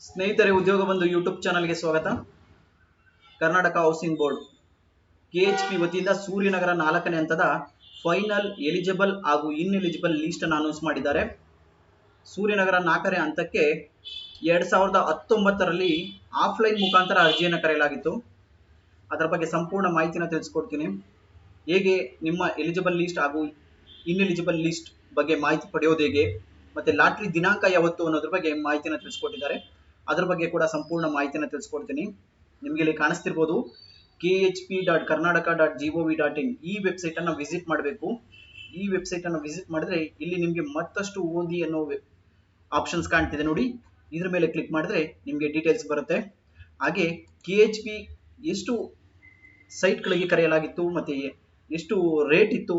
ಸ್ನೇಹಿತರೆ, ಉದ್ಯೋಗ ಬಂಧು ಯೂಟ್ಯೂಬ್ ಚಾನಲ್ಗೆ ಸ್ವಾಗತ. ಕರ್ನಾಟಕ ಹೌಸಿಂಗ್ ಬೋರ್ಡ್ ಕೆಎಚ್ಪಿ ವತಿಯಿಂದ ಸೂರ್ಯನಗರ 4ನೇ ಹಂತದ ಫೈನಲ್ ಎಲಿಜಿಬಲ್ ಹಾಗೂ ಇನ್ಎಲಿಜಿಬಲ್ ಲಿಸ್ಟ್ ಅನ್ನು ಅನೌನ್ಸ್ ಮಾಡಿದ್ದಾರೆ. ಸೂರ್ಯನಗರ 4ನೇ ಹಂತಕ್ಕೆ 2019ರಲ್ಲಿ ಆಫ್ಲೈನ್ ಮುಖಾಂತರ ಅರ್ಜಿಯನ್ನು ಕರೆಯಲಾಗಿತ್ತು. ಅದರ ಬಗ್ಗೆ ಸಂಪೂರ್ಣ ಮಾಹಿತಿನ ತಿಳಿಸ್ಕೊಡ್ತೀನಿ. ಹೇಗೆ ನಿಮ್ಮ ಎಲಿಜಿಬಲ್ ಲಿಸ್ಟ್ ಹಾಗೂ ಇನ್ಎಲಿಜಿಬಲ್ ಲಿಸ್ಟ್ ಬಗ್ಗೆ ಮಾಹಿತಿ ಪಡೆಯೋದು ಹೇಗೆ, ಮತ್ತೆ ಲಾಟ್ರಿ ದಿನಾಂಕ ಯಾವತ್ತು ಅನ್ನೋದ್ರ ಬಗ್ಗೆ ಮಾಹಿತಿನ ತಿಳಿಸ್ಕೊಟ್ಟಿದ್ದಾರೆ. ಅದ್ರ ಬಗ್ಗೆ ಕೂಡ ಸಂಪೂರ್ಣ ಮಾಹಿತಿನ ತಿಳಿಸ್ಕೊಡ್ತೀನಿ. ನಿಮಗೆ ಇಲ್ಲಿ ಕಾಣಿಸ್ತಿರ್ಬೋದು khp.karnataka.gov.in ಈ ವೆಬ್ಸೈಟ್ ಅನ್ನು ವಿಸಿಟ್ ಮಾಡಬೇಕು. ಈ ವೆಬ್ಸೈಟ್ ಅನ್ನು ವಿಸಿಟ್ ಮಾಡಿದ್ರೆ ಇಲ್ಲಿ ನಿಮಗೆ ಮತ್ತಷ್ಟು ಓದಿ ಅನ್ನೋ ಆಪ್ಷನ್ಸ್ ಕಾಣ್ತಿದೆ ನೋಡಿ. ಇದ್ರ ಮೇಲೆ ಕ್ಲಿಕ್ ಮಾಡಿದ್ರೆ ನಿಮಗೆ ಡೀಟೇಲ್ಸ್ ಬರುತ್ತೆ. ಹಾಗೆ KHP ಎಷ್ಟು ಸೈಟ್ಗಳಿಗೆ ಕರೆಯಲಾಗಿತ್ತು ಮತ್ತೆ ಎಷ್ಟು ರೇಟ್ ಇತ್ತು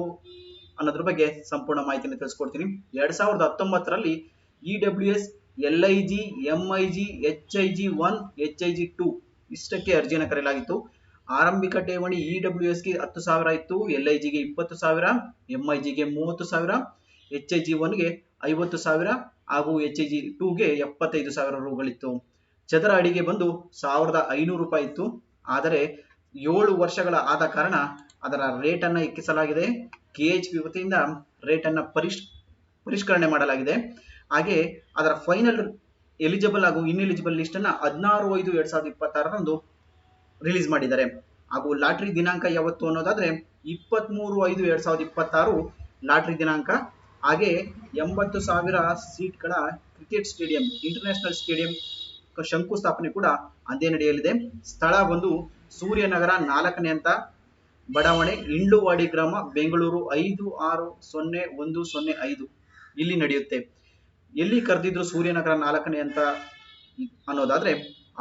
ಅನ್ನೋದ್ರ ಬಗ್ಗೆ ಸಂಪೂರ್ಣ ಮಾಹಿತಿನ ತಿಳಿಸ್ಕೊಡ್ತೀನಿ. 2019ರಲ್ಲಿ EWS, LIG, MIG, HIG 1, HIG 2 ಇಷ್ಟಕ್ಕೆ ಅರ್ಜಿಯನ್ನು ಕರೆಯಲಾಗಿತ್ತು. ಆರಂಭಿಕ ಠೇವಣಿ EWSಗೆ 10,000 ಇತ್ತು, LIGಗೆ 20,000, MIGಗೆ 30,000, HIG 1ಗೆ 50,000 ಹಾಗೂ HIG 2ಗೆ 75,000 ರೂಗಳಿತ್ತು. ಚದರ ಅಡಿಗೆ ಬಂದು 1,500 ರೂಪಾಯಿ ಇತ್ತು. ಆದರೆ 7 ವರ್ಷಗಳ ಆದ ಕಾರಣ ಅದರ ರೇಟ್ ಅನ್ನ ಹೆಚ್ಚಿಸಲಾಗಿದೆ. KHP ವತಿಯಿಂದ ರೇಟ್ ಅನ್ನ ಪರಿಷ್ಕರಣೆ ಮಾಡಲಾಗಿದೆ. ಹಾಗೆ ಅದರ ಫೈನಲ್ ಎಲಿಜಿಬಲ್ ಹಾಗೂ ಇನ್ಎಲಿಜಿಬಲ್ ಲಿಸ್ಟ್ ಅನ್ನ 16/5/2026ರಂದು ರಿಲೀಸ್ ಮಾಡಿದ್ದಾರೆ. ಹಾಗೂ ಲಾಟ್ರಿ ದಿನಾಂಕ ಯಾವತ್ತು ಅನ್ನೋದಾದ್ರೆ 23/5/2026 ಲಾಟ್ರಿ ದಿನಾಂಕ. ಹಾಗೆ 80,000 ಸೀಟ್ಗಳ ಕ್ರಿಕೆಟ್ ಸ್ಟೇಡಿಯಂ, ಇಂಟರ್ನ್ಯಾಷನಲ್ ಸ್ಟೇಡಿಯಂ ಶಂಕುಸ್ಥಾಪನೆ ಕೂಡ ಅಂದೇ ನಡೆಯಲಿದೆ. ಸ್ಥಳ ಬಂದು ಸೂರ್ಯನಗರ 4ನೇ ಹಂತ, ಬಡಾವಣೆ ಇಂಡ್ಲುವಾಡಿ ಗ್ರಾಮ, ಬೆಂಗಳೂರು 5601005 ಇಲ್ಲಿ ನಡೆಯುತ್ತೆ. ಎಲ್ಲಿ ಕರೆದಿದ್ರು ಸೂರ್ಯನಗರ 4ನೇ ಹಂತ ಅನ್ನೋದಾದ್ರೆ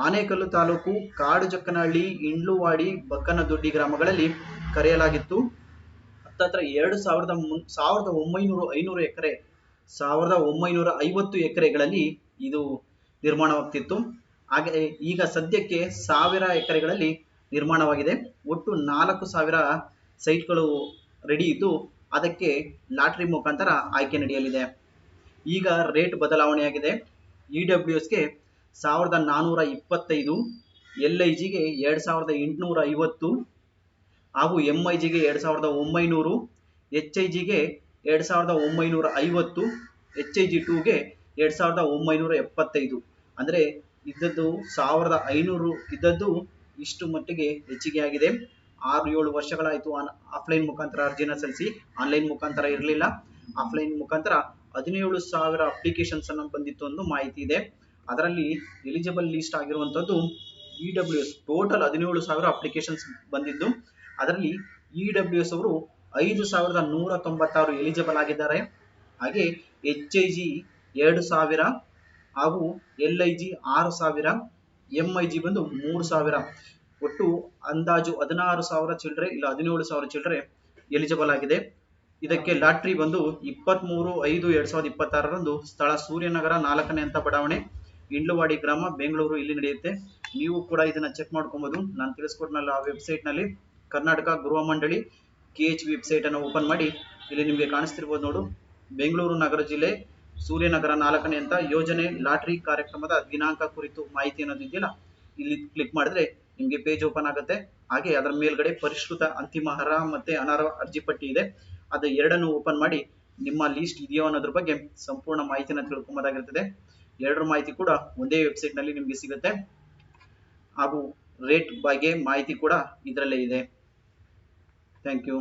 ಆನೇಕಲ್ಲು ತಾಲೂಕು ಕಾಡುಜಕ್ಕನಹಳ್ಳಿ, ಇಂಡ್ಲುವಾಡಿ, ಬಕ್ಕನದೊಡ್ಡಿ ಗ್ರಾಮಗಳಲ್ಲಿ ಕರೆಯಲಾಗಿತ್ತು. ಹತ್ತತ್ರ 1950 ಎಕರೆ 1950 ಎಕರೆಗಳಲ್ಲಿ ಇದು ನಿರ್ಮಾಣವಾಗ್ತಿತ್ತು. ಹಾಗೆ ಈಗ ಸದ್ಯಕ್ಕೆ 1000 ಎಕರೆಗಳಲ್ಲಿ ನಿರ್ಮಾಣವಾಗಿದೆ. ಒಟ್ಟು 4,000 ಸೈಟ್ಗಳು ರೆಡಿ ಇದ್ದು ಅದಕ್ಕೆ ಲಾಟ್ರಿ ಮುಖಾಂತರ ಆಯ್ಕೆ ನಡೆಯಲಿದೆ. ಈಗ ರೇಟ್ ಬದಲಾವಣೆಯಾಗಿದೆ. EWSಗೆ 1,425, LIGಗೆ 2,850 ಹಾಗೂ MIGಗೆ 2,900, HIGಗೆ 2,950, HIG 2ಗೆ 2,975. ಅಂದರೆ ಇದ್ದದ್ದು 1,500 ಇದ್ದದ್ದು ಇಷ್ಟು ಮಟ್ಟಿಗೆ ಹೆಚ್ಚಿಗೆ ಆಗಿದೆ. 6-7 ವರ್ಷಗಳಾಯಿತು ಆಫ್ಲೈನ್ ಮುಖಾಂತರ ಅರ್ಜಿನ ಸಲ್ಲಿಸಿ. ಆನ್ಲೈನ್ ಮುಖಾಂತರ ಇರಲಿಲ್ಲ. ಆಫ್ಲೈನ್ ಮುಖಾಂತರ 17,000 ಅಪ್ಲಿಕೇಶನ್ಸ್ ಅನ್ನು ಬಂದಿತ್ತು ಅನ್ನೋ ಮಾಹಿತಿ ಇದೆ. ಅದರಲ್ಲಿ ಎಲಿಜಿಬಲ್ ಲಿಸ್ಟ್ ಆಗಿರುವಂತದ್ದು EWS ಟೋಟಲ್ 17,000 ಅಪ್ಲಿಕೇಶನ್ಸ್ ಬಂದಿದ್ದು. ಅದರಲ್ಲಿ EWS ಅವರು 5,196 ಎಲಿಜಿಬಲ್ ಆಗಿದ್ದಾರೆ. ಹಾಗೆ HIG 2,000 ಹಾಗೂ LIG 6,000, MIG ಬಂದು 3,000. ಒಟ್ಟು ಅಂದಾಜು 16,000 ಚಿಲ್ಲರೆ ಇಲ್ಲ 17,000 ಚಿಲ್ಲರೆ ಎಲಿಜಿಬಲ್ ಆಗಿದೆ. ಇದಕ್ಕೆ ಲಾಟ್ರಿ ಬಂದು 23/5/2026ರಂದು ಸ್ಥಳ ಸೂರ್ಯನಗರ 4ನೇ ಹಂತ, ಬಡಾವಣೆ ಇಂಡ್ಲುವಾಡಿ ಗ್ರಾಮ, ಬೆಂಗಳೂರು ಇಲ್ಲಿ ನಡೆಯುತ್ತೆ. ನೀವು ಕೂಡ ಇದನ್ನ ಚೆಕ್ ಮಾಡ್ಕೊಬಹುದು. ನಾನು ತಿಳಿಸ್ಕೊಟ್ನಲ್ಲ ಆ ವೆಬ್ಸೈಟ್ ನಲ್ಲಿ ಕರ್ನಾಟಕ ಗೃಹ ಮಂಡಳಿ KHP ವೆಬ್ಸೈಟ್ ಅನ್ನು ಓಪನ್ ಮಾಡಿ ಇಲ್ಲಿ ನಿಮಗೆ ಕಾಣಿಸ್ತಿರ್ಬೋದು ನೋಡು. ಬೆಂಗಳೂರು ನಗರ ಜಿಲ್ಲೆ ಸೂರ್ಯನಗರ 4ನೇ ಹಂತ ಯೋಜನೆ ಲಾಟ್ರಿ ಕಾರ್ಯಕ್ರಮದ ದಿನಾಂಕ ಕುರಿತು ಮಾಹಿತಿ ಅನ್ನೋದಿದೆಯಲ್ಲ, ಇಲ್ಲಿ ಕ್ಲಿಕ್ ಮಾಡಿದ್ರೆ ನಿಮಗೆ ಪೇಜ್ ಓಪನ್ ಆಗುತ್ತೆ. ಹಾಗೆ ಅದರ ಮೇಲ್ಗಡೆ ಪರಿಷ್ಕೃತ ಅಂತಿಮ ಅರ್ಹ ಮತ್ತೆ ಅನರ್ಹ ಅರ್ಜಿ ಪಟ್ಟಿ ಇದೆ. ಅದು ಎರಡನ್ನು ಓಪನ್ ಮಾಡಿ ನಿಮ್ಮ ಲಿಸ್ಟ್ ಇದೆಯೋ ಅನ್ನೋದ್ರ ಬಗ್ಗೆ ಸಂಪೂರ್ಣ ಮಾಹಿತಿನ ತಿಳ್ಕೊಬೋದಾಗಿರ್ತದೆ. ಎರಡರ ಮಾಹಿತಿ ಕೂಡ ಒಂದೇ ವೆಬ್ಸೈಟ್ ನಲ್ಲಿ ನಿಮಗೆ ಸಿಗುತ್ತೆ. ಹಾಗೂ ರೇಟ್ ಬಗ್ಗೆ ಮಾಹಿತಿ ಕೂಡ ಇದರಲ್ಲೇ ಇದೆ. Thank you.